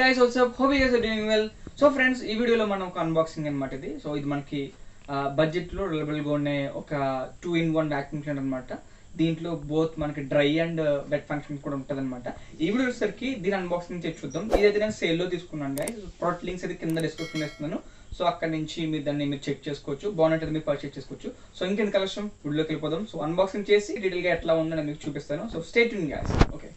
guys, what's up? Hope you guys are doing well. So friends, ఈ వీడియోలో మనం ఒక అన్బాక్సింగ్ అనమాట ఇది. సో ఇది మనకి బడ్జెట్లో రిలయబుల్గా ఉండే ఒక 2-in-1 వ్యాక్యూమ్ క్లీనర్ అనమాట. దీంట్లో బోత్ మనకి డ్రై అండ్ వెట్ ఫంక్షన్ కూడా ఉంటుంది అనమాట. ఈ వీడియో వచ్చేసరికి దీని అన్బాక్సింగ్ చేసి చూద్దాం. ఇదైతే నేను సేల్లో తీసుకున్నాను గైస్. ప్రొడక్ట్ లింక్స్ అయితే కింద డిస్క్రిప్షన్ ఇస్తున్నాను. సో అక్కడ నుంచి మీరు దాన్ని మీరు చెక్ చేసుకోవచ్చు, బాగుంటుంది మీరు పర్చేస్ చేసుకోవచ్చు. సో ఇంకెంత కలెక్షన్ వీడియోకి వెళ్ళిపోదాం. సో అన్బాక్సింగ్ చేసి డీటెయిల్గా ఎట్లా ఉందని మీకు చూపిస్తాను. So stay tune guys. Okay,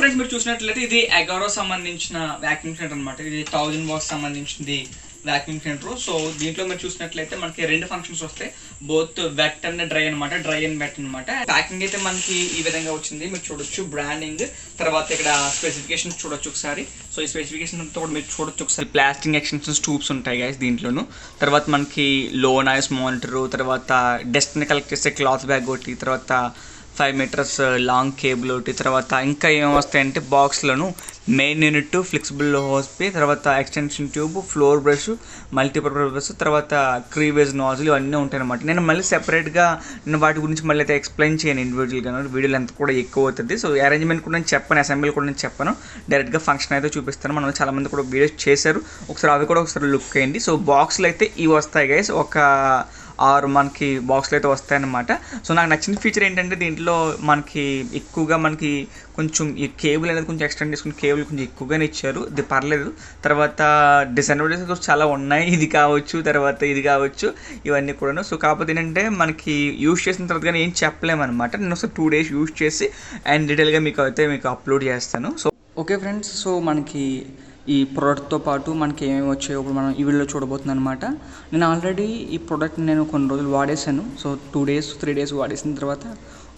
friends మీరు చూసినట్లయితే ఇది అగారో సంబంధించిన వ్యాక్యూమ్ క్లీనర్ అనమాట. ఇది 1000 వాట్స్ సంబంధించింది వ్యాక్యూమ్ క్లీనర్. సో దీంట్లో మీరు చూసినట్లయితే మనకి రెండు ఫంక్షన్స్ వస్తాయి, బోత్ వెట్ అండ్ డ్రై అనమాట, డ్రై అండ్ వెట్ అనమాట. ప్యాకింగ్ అయితే మనకి ఈ విధంగా వచ్చింది, మీరు చూడొచ్చు బ్రాండింగ్, తర్వాత ఇక్కడ స్పెసిఫికేషన్ చూడొచ్చు ఒకసారి. సో ఈ స్పెసిఫికేషన్ అంతా కూడా మీరు చూడొచ్చు ఒకసారి. ప్లాస్టిక్ ఎక్స్టెన్షన్స్ ట్యూబ్స్ ఉంటాయి గైస్ దీంట్లోను, తర్వాత మనకి లో నాయిస్ మానిటర్, తర్వాత డస్ట్ని కలెక్ట్ చేసే క్లాత్ బ్యాగ్ ఒకటి, తర్వాత 5 meters లాంగ్ కేబుల్ ఒకటి, తర్వాత ఇంకా ఏమేమి వస్తాయంటే బాక్స్లను మెయిన్ యూనిట్, ఫ్లెక్సిబుల్ హోస్పి, తర్వాత extension tube, floor brush, multipurpose brush, తర్వాత క్రీవేజ్ నాజిల్ ఇవన్నీ ఉంటాయి అనమాట. నేను మళ్ళీ సెపరేట్గా వాటి గురించి మళ్ళీ అయితే ఎక్స్ప్లెయిన్ చేయను ఇండివిజువల్గా, వీడియోలు ఎంత కూడా ఎక్కువ అవుతుంది. సో అరేంజ్మెంట్ కూడా నేను చెప్పాను, అసెంబ్లీ కూడా నేను చెప్పాను, డైరెక్ట్గా ఫంక్షన్ అయితే చూపిస్తాను. మనం చాలామంది కూడా వీడియోస్ చేశారు, ఒకసారి అవి కూడా ఒకసారి లుక్ అయ్యండి. సో బాక్స్లు అయితే ఇవి వస్తాయి గైస్, ఒక 6 మనకి బాక్స్లు అయితే వస్తాయన్నమాట. సో నాకు నచ్చిన ఫీచర్ ఏంటంటే దీంట్లో మనకి ఎక్కువగా మనకి కొంచెం ఈ కేబుల్ అనేది కొంచెం ఎక్స్టెండ్ చేసుకుని కేబుల్ కొంచెం ఎక్కువగానే ఇచ్చారు, ఇది పర్లేదు. తర్వాత డిసడ్వాంటేజెస్ చాలా ఉన్నాయి, ఇది కావచ్చు, తర్వాత ఇది కావచ్చు, ఇవన్నీ కూడాను. సో కాకపోతే ఏంటంటే మనకి యూజ్ చేసిన తర్వాత కానీ ఏం చెప్పలేమన్నమాట. నేను ఒకసారి 2 days యూజ్ చేసి అండ్ డీటెయిల్గా మీకు అప్లోడ్ చేస్తాను. సో ఓకే ఫ్రెండ్స్, సో మనకి ఈ ప్రోడక్ట్తో పాటు మనకి ఏమేమి వచ్చాయో ఇప్పుడు మనం ఈ వీడియోలో చూడబోతున్నాను అనమాట. నేను ఆల్రెడీ ఈ ప్రోడక్ట్ నేను కొన్ని రోజులు వాడేసాను. సో 2 days 3 days వాడేసిన తర్వాత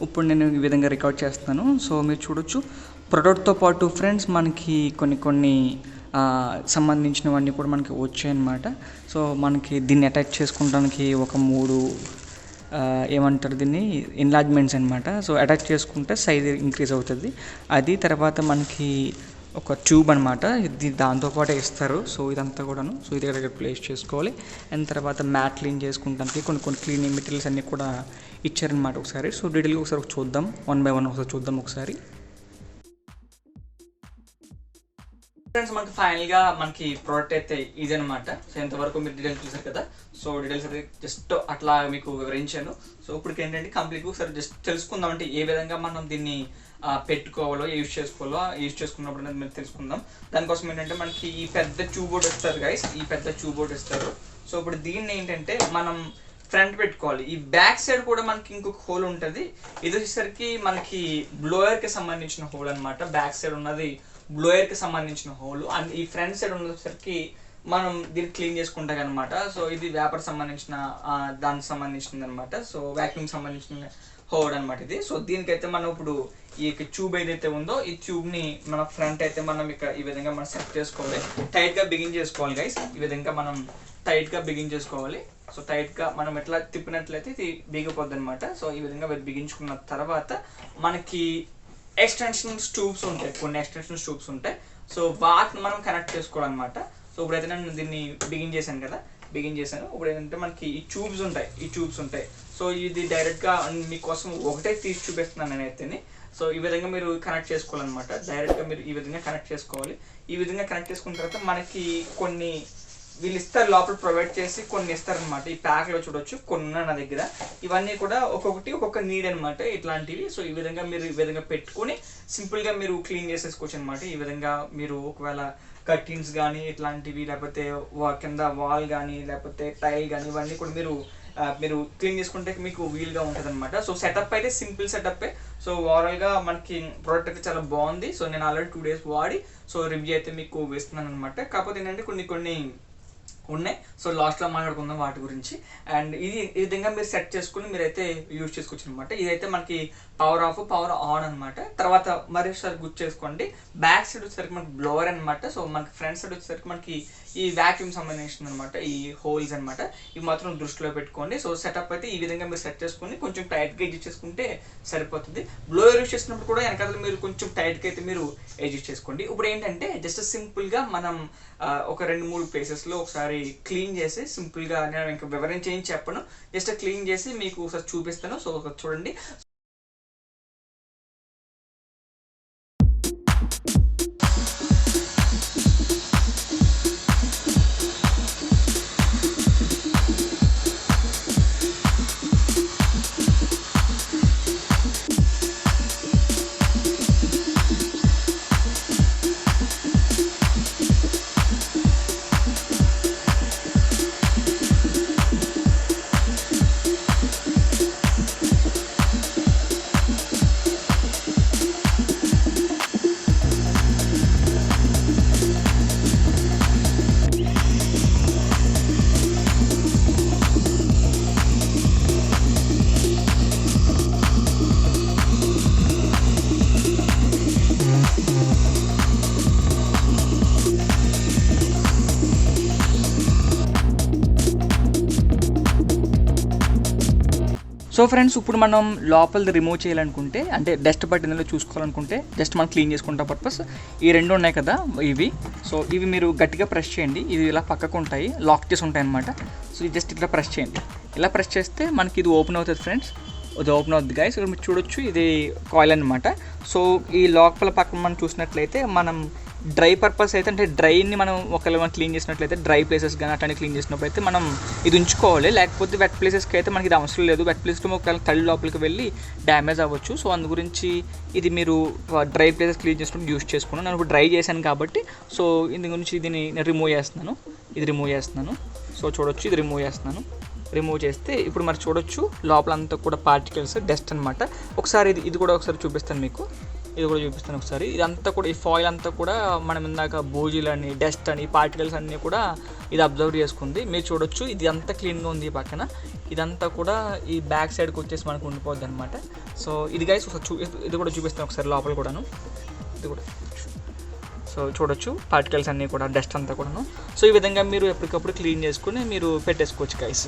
ఇప్పుడు నేను ఈ విధంగా రికార్డ్ చేస్తాను. సో మీరు చూడొచ్చు ప్రోడక్ట్తో పాటు ఫ్రెండ్స్ మనకి కొన్ని సంబంధించినవన్నీ కూడా మనకి వచ్చాయన్నమాట. సో మనకి దీన్ని అటాచ్ చేసుకోవడానికి ఒక 3 ఏమంటారు దీన్ని ఎన్లార్జ్మెంట్స్ అనమాట. సో అటాచ్ చేసుకుంటే సైజ్ ఇంక్రీజ్ అవుతుంది అది. తర్వాత మనకి ఒక ట్యూబ్ అనమాట, ఇది దాంతోపాటే ఇస్తారు. సో ఇదంతా కూడాను, సో ఇది దగ్గర ప్లేస్ చేసుకోవాలి. అండ్ తర్వాత మ్యాట్ క్లీన్ చేసుకుంటానికి కొన్ని క్లీనింగ్ మెటీరియల్స్ అన్నీ కూడా ఇచ్చారనమాట ఒకసారి. సో డీటెయిల్గా ఒకసారి చూద్దాం, 1 by 1 ఒకసారి చూద్దాం ఒకసారి. ఫ్రెండ్స్ మనకి ఫైనల్గా మనకి ప్రోడక్ట్ అయితే ఇది అనమాట. సో ఎంతవరకు మీరు డీటెయిల్స్ చూసారు కదా. సో డీటెయిల్స్ అయితే జస్ట్ అట్లా మీకు వివరించాను. సో ఇప్పుడు ఏంటంటే కంప్లీట్గా ఒకసారి జస్ట్ తెలుసుకుందాం, అంటే ఏ విధంగా మనం దీన్ని పెట్టుకోవాలో, యూజ్ చేసుకున్నప్పుడు అనేది మీరు తెలుసుకుందాం. దానికోసం ఏంటంటే మనకి ఈ పెద్ద ట్యూబ్ బోర్డ్ ఇస్తారు గైస్, ఈ పెద్ద ట్యూబ్ బోర్డ్ ఇస్తారు. సో ఇప్పుడు దీన్ని ఏంటంటే మనం ఫ్రంట్ పెట్టుకోవాలి. ఈ బ్యాక్ సైడ్ కూడా మనకి ఇంకొక హోల్ ఉంటుంది, ఇది వచ్చేసరికి మనకి బ్లోయర్కి సంబంధించిన హోల్ అనమాట. బ్యాక్ సైడ్ ఉన్నది బ్లోయర్కి సంబంధించిన హోల్, అండ్ ఈ ఫ్రంట్ సైడ్ ఉన్నసరికి మనం దీన్ని క్లీన్ చేసుకుంటాం అనమాట. సో ఇది వ్యాపార సంబంధించిన దానికి సంబంధించింది అనమాట. సో వ్యాక్యూమ్ సంబంధించిన హోల్ అనమాట ఇది. సో దీనికైతే మనం ఇప్పుడు ఈ ట్యూబ్ ఏదైతే ఉందో ఈ ట్యూబ్ని మన ఫ్రంట్ అయితే మనం ఇక్కడ ఈ విధంగా మనం సెట్ చేసుకోవాలి, టైట్గా బిగిన్ చేసుకోవాలి గైస్. ఈ విధంగా మనం టైట్గా బిగిన్ చేసుకోవాలి. సో టైట్గా మనం ఎట్లా తిప్పినట్లయితే ఇది బిగిపోద్ది అనమాట. సో ఈ విధంగా బిగించుకున్న తర్వాత మనకి ఎక్స్టెన్షన్ ట్యూబ్స్ ఉంటాయి, కొన్ని ఎక్స్టెన్షన్ ట్యూబ్స్ ఉంటాయి. సో వాటిని మనం కనెక్ట్ చేసుకోవాలన్నమాట. సో ఇప్పుడైతే నేను దీన్ని బిగిన్ చేశాను. ఇప్పుడు ఏంటంటే మనకి ఈ ట్యూబ్స్ ఉంటాయి. సో ఇది డైరెక్ట్గా మీకోసం ఒకటే తీసి చూపిస్తున్నాను నేనైతే. సో ఈ విధంగా మీరు కనెక్ట్ చేసుకోవాలన్నమాట. డైరెక్ట్గా మీరు ఈ విధంగా కనెక్ట్ చేసుకోవాలి. ఈ విధంగా కనెక్ట్ చేసుకున్న తర్వాత మనకి కొన్ని వీళ్ళు ఇస్తారు, లోపల ప్రొవైడ్ చేసి కొన్ని ఇస్తారనమాట. ఈ ప్యాక్లో చూడొచ్చు కొన్ని ఉన్నాయి నా దగ్గర. ఇవన్నీ కూడా ఒక్కొక్క నీడ్ అనమాట ఇట్లాంటివి. సో ఈ విధంగా పెట్టుకొని సింపుల్గా మీరు క్లీన్ చేసేసుకోవచ్చు అనమాట. ఈ విధంగా మీరు ఒకవేళ కర్టీన్స్ కానీ ఇట్లాంటివి, లేకపోతే కింద వాల్ కానీ, లేకపోతే టైల్ కానీ, ఇవన్నీ కూడా మీరు క్లీన్ చేసుకుంటే మీకు వీలుగా ఉంటుంది అనమాట. సో సెటప్ అయితే సింపుల్ సెటప్పే. సో ఓవరాల్గా మనకి ప్రోడక్ట్ అయితే చాలా బాగుంది. సో నేను ఆల్రెడీ 2 days వాడి సో రివ్యూ అయితే మీకు వేస్తున్నాను అనమాట. కాకపోతే ఏంటంటే కొన్ని ఉన్నాయి. సో లాస్ట్లో మాట్లాడుకుందాం వాటి గురించి. అండ్ ఈ విధంగా మీరు సెట్ చేసుకుని మీరైతే యూజ్ చేసుకోవచ్చు అనమాట. ఇదైతే మనకి పవర్ ఆఫ్, పవర్ ఆన్ అనమాట. తర్వాత మరోసారి గుర్తు చేసుకోండి, బ్యాక్ సైడ్ వచ్చేసరికి మనకి బ్లోవర్ అనమాట. సో మనకి ఫ్రంట్ సైడ్ వచ్చేసరికి మనకి ఈ వ్యాక్యూమ్ సంబంధించిన అనమాట, ఈ హోల్స్ అనమాట. ఇవి మాత్రం దృష్టిలో పెట్టుకోండి. సో సెటప్ అయితే ఈ విధంగా మీరు సెట్ చేసుకుని కొంచెం టైట్గా ఎడ్జస్ట్ చేసుకుంటే సరిపోతుంది. బ్లోవర్ యూజ్ చేసినప్పుడు కూడా వెనకాల మీరు కొంచెం టైట్గా అయితే మీరు ఎడ్జస్ట్ చేసుకోండి. ఇప్పుడు ఏంటంటే జస్ట్ సింపుల్గా మనం ఒక 2-3 ప్లేసెస్లో ఒకసారి క్లీన్ చేసి, సింపుల్గా నేను ఇంకా వివరించి ఏం చెప్పను, జస్ట్ క్లీన్ చేసి మీకు ఒకసారి చూపిస్తాను. సో చూడండి. సో ఫ్రెండ్స్, ఇప్పుడు మనం లోపలిది రిమూవ్ చేయాలనుకుంటే, అంటే డస్ట్ పట్టిందో చూసుకోవాలనుకుంటే, జస్ట్ మనం క్లీన్ చేసుకుంటా పర్పస్ ఈ 2 ఉన్నాయి కదా ఇవి. సో ఇవి మీరు గట్టిగా ప్రెస్ చేయండి. ఇవి ఇలా పక్కకు ఉంటాయి, లాక్ చేసి ఉంటాయి అనమాట. సో ఇది జస్ట్ ఇట్లా ప్రెస్ చేయండి. ఇలా ప్రెస్ చేస్తే మనకి ఇది ఓపెన్ అవుతుంది ఫ్రెండ్స్. ఇది ఓపెన్ అవుతుంది గైస్. ఇక్కడ మీరు చూడొచ్చు, ఇది కాయిల్ అనమాట. సో ఈ లోపల పక్కన మనం చూసినట్లయితే, మనం డ్రై పర్పస్ అయితే, అంటే డ్రైని మనం ఒకవేళ మనం క్లీన్ చేసినట్లయితే, డ్రై ప్లేసెస్ కానీ అట్లాంటి క్లీన్ చేసినప్పుడు అయితే మనం ఇది ఉంచుకోవాలి. లేకపోతే వెట్ ప్లేసెస్కి అయితే మనకి ఇది అవసరం లేదు. వెట్ ప్లేస్లో ఒకవేళ తల్లి లోపలికి వెళ్ళి డ్యామేజ్ అవ్వచ్చు. సో అందు గురించి ఇది మీరు డ్రై ప్లేసెస్ క్లీన్ చేసుకుంటూ యూజ్ చేసుకున్నాను. నేను ఇప్పుడు డ్రై చేశాను కాబట్టి సో ఇందు గురించి దీన్ని నేను రిమూవ్ చేస్తున్నాను. ఇది రిమూవ్ చేస్తున్నాను. సో చూడొచ్చు, ఇది రిమూవ్ చేస్తున్నాను. రిమూవ్ చేస్తే ఇప్పుడు మరి చూడొచ్చు లోపలంతా కూడా పార్టికల్స్, డస్ట్ అనమాట. ఒకసారి ఇది కూడా ఒకసారి చూపిస్తాను మీకు. ఇది కూడా చూపిస్తాను ఒకసారి. ఇదంతా కూడా, ఈ ఫాయిల్ అంతా కూడా మనం ఇందాక బూజీలని, డస్ట్ అని, పార్టికల్స్ అన్నీ కూడా ఇది అబ్జర్వ్ చేసుకుంది. మీరు చూడొచ్చు, ఇది అంతా క్లీన్గా ఉంది. ఈ పక్కన ఇదంతా కూడా ఈ బ్యాక్ సైడ్కి వచ్చేసి మనకు ఉండిపోద్ది అనమాట. సో ఇది గైస్ ఒకసారి ఇది కూడా చూపిస్తాను ఒకసారి లోపల కూడాను. ఇది కూడా సో చూడొచ్చు, పార్టికల్స్ అన్నీ కూడా, డస్ట్ అంతా కూడాను. సో ఈ విధంగా మీరు ఎప్పటికప్పుడు క్లీన్ చేసుకుని మీరు పెట్టేసుకోవచ్చు గైస్.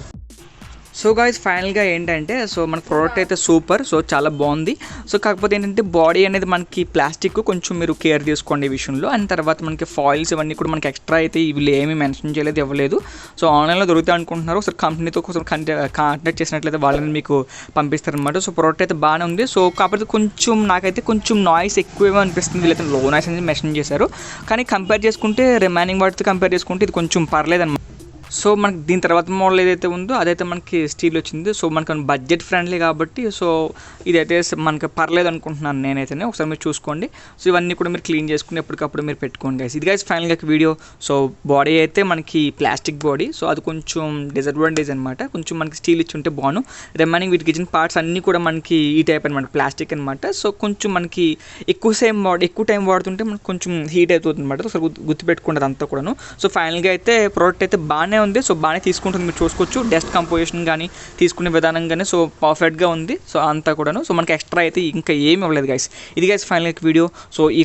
సో గాయ్స్, ఫైనల్గా ఏంటంటే, సో మన ప్రోడక్ట్ అయితే సూపర్. సో చాలా బాగుంది. సో కాకపోతే ఏంటంటే బాడీ అనేది మనకి ప్లాస్టిక్ కొంచెం మీరు కేర్ తీసుకోండి ఈ విషయంలో. అండ్ తర్వాత మనకి ఫాయిల్స్ ఇవన్నీ కూడా మనకి ఎక్స్ట్రా అయితే వీళ్ళు ఏమీ మెన్షన్ చేయలేదు, ఇవ్వలేదు. సో ఆన్లైన్లో దొరుకుతాయి అనుకుంటున్నారు. ఒకసారి కంపెనీతో ఒకసారి కాంటాక్ట్ చేసినట్లయితే వాళ్ళని మీకు పంపిస్తారనమాట. సో ప్రోడక్ట్ అయితే బాగానే ఉంది. సో కాకపోతే కొంచెం నాకైతే కొంచెం నాయిస్ ఎక్కువగా అనిపిస్తుంది. వీళ్ళైతే లో నాయిస్ అనేది మెన్షన్ చేశారు. కానీ కంపేర్ చేసుకుంటే, రిమైనింగ్ వాటితో కంపేర్ చేసుకుంటే ఇది కొంచెం పర్లేదన్నమాట. సో మనకి దీని తర్వాత మోడల్ ఏదైతే ఉందో అదైతే మనకి స్టీల్ వచ్చింది. సో మనకు బడ్జెట్ ఫ్రెండ్లీ కాబట్టి సో ఇదైతే మనకి పర్లేదు అనుకుంటున్నాను నేనైతేనే. ఒకసారి మీరు చూసుకోండి. సో ఇవన్నీ కూడా మీరు క్లీన్ చేసుకుని ఎప్పటికప్పుడు మీరు పెట్టుకోండి గైస్. ఇది గైస్ ఫైనల్గా వీడియో. సో బాడీ అయితే మనకి ప్లాస్టిక్ బాడీ. సో అది కొంచెం డిసడ్వాంటేజ్ అనమాట. కొంచెం మనకి స్టీల్ ఇచ్చి ఉంటే బాను. రిమైనింగ్ వీటి కిచెన్ పార్ట్స్ అన్నీ కూడా మనకి ఈ టైప్ అనమాట, ప్లాస్టిక్ అనమాట. సో కొంచెం మనకి ఎక్కువ టైం వాడుతుంటే మనకు కొంచెం హీట్ అవుతుంది అనమాట. సో గుర్తుపెట్టుకుంటుంది అంతా కూడాను. సో ఫైనల్గా అయితే ప్రోడక్ట్ అయితే బాగానే ఉంది. సో బాగానే తీసుకుంటుంది, మీరు చూసుకోవచ్చు. డస్ట్ కంపోజిషన్ కానీ తీసుకునే విధానం కానీ సో పర్ఫెక్ట్గా ఉంది. సో అంతా కూడాను. సో మనకి ఎక్స్ట్రా అయితే ఇంకా ఏమి ఇవ్వలేదు గైస్. ఇది గైస్ ఫైనల్ వీడియో. సో ఈ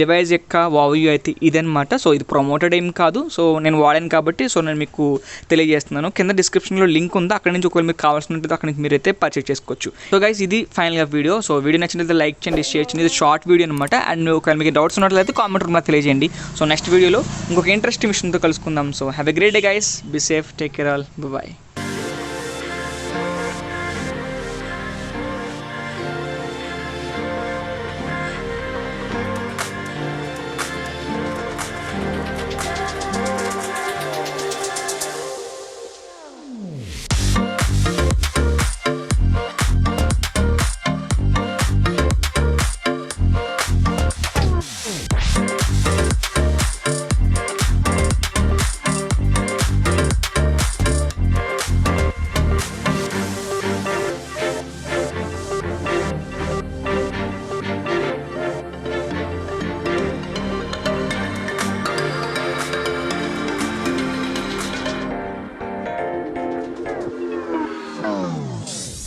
డివైస్ యొక్క వాల్యూ అయితే ఇదనమాట. సో ఇది ప్రమోటెడ్ ఏం కాదు. సో నేను వాడాను కాబట్టి సో నేను మీకు తెలియజేస్తున్నాను. కింద డిస్క్రిప్షన్లో లింక్ ఉంది, అక్కడ నుంచి ఒకవేళ మీకు కావాల్సినట్టు అక్కడ నుంచి మీరైతే పర్చేస్ చేసుకోవచ్చు. సో గైస్ ఇది ఫైనల్గా వీడియో. సో వీడియో నచ్చినట్లయితే లైక్ చేయండి, షేర్ చేయండి. ఇది షార్ట్ వీడియో అనమాట. అండ్ ఒకవేళ మీకు డౌట్స్ ఉన్నట్లయితే కామెంట్ రూమ్లో తెలియజేయండి. సో నెక్స్ట్ వీడియోలో ఇంకొక ఇంట్రెస్టింగ్ విషయంతో కలుసుకుందాం. So have a great day guys. Be safe, take care all, bye bye.